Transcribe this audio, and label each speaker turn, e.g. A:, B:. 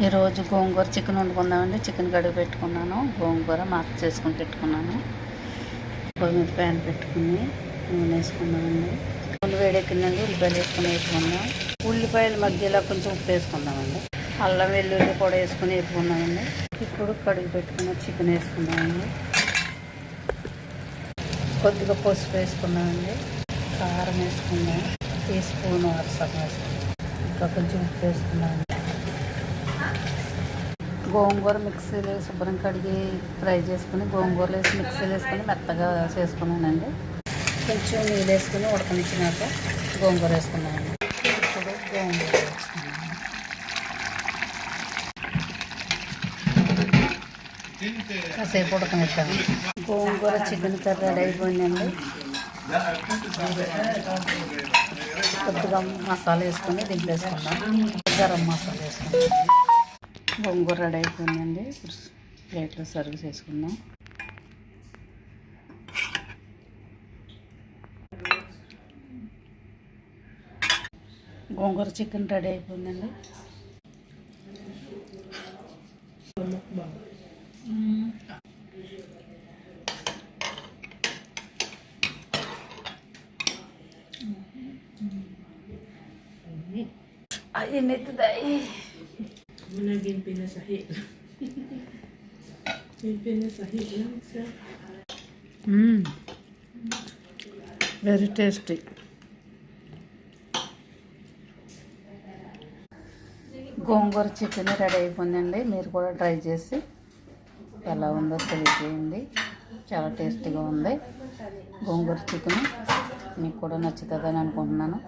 A: ఈరోజు గోంగూర chicken వండుకుందామండి. Chicken కడిగి పెట్టుకున్నాను. గోంగూర మాకు చేసుకుని పెట్టుకున్నాను. పొయ్యి మీద ప్యాన్ పెట్టుకుని నూనె వేసుకున్నామండి. నూనె వేడెక్కిందండి. ఉల్లిపాయలు వేసుకుందాం. ఉల్లిపాయల మధ్యలో కొంచెం ఉప్పు వేసుకుందామండి. అల్లం వెల్లుల్లి కూడా వేసుకుని వేపుకున్నామండి. ఇప్పుడు కడిగి పెట్టుకున్న చికెన్ వేసుకుందామండి. కొద్దిగా పసుపు వేసుకున్నామండి. కారం వేసుకుందాం. టీ స్పూన్ సగం వేసుకుందాం. ఇంకా కొంచెం ఉప్పు వేసుకున్నామండి. గోంగూర మిక్సీలో శుభ్రం కడిగి ఫ్రై చేసుకుని గోంగూరలో వేసి మిక్సీలో వేసుకొని మెత్తగా చేసుకున్నానండి. కొంచెం నీళ్ళు వేసుకుని ఉడకనిచ్చినాక గోంగూర వేసుకున్నానండి. ఇప్పుడు గోంగూర వేసుకున్నాను. కాసేపు ఉడకనిద్దాము. గోంగూర చికెన్ కర్రీ రెడీ అయిపోయిందండి. కొద్దిగా మసాలా వేసుకొని దింపేసుకుందాం. గరం మసాలా వేసుకుందాం. గోంగూర రెడీ అయిపోయిందండి. ప్లేట్లో సర్వ్ చేసుకుందాం. గోంగూర చికెన్ రెడీ అయిపోయిందండి. Ay, nito dahil.
B: Naging pinasahi. Yung pinasahi lang siya.
A: Very tasty. గోంగూర చికెన్ రెడీ అయిపోయిందండి. మీరు కూడా ట్రై చేసి ఎలా ఉందో తెలియజేయండి. చాలా టేస్టీగా ఉంది గోంగూర చికెన్. మీకు కూడా నచ్చుతుందని అనుకుంటున్నాను.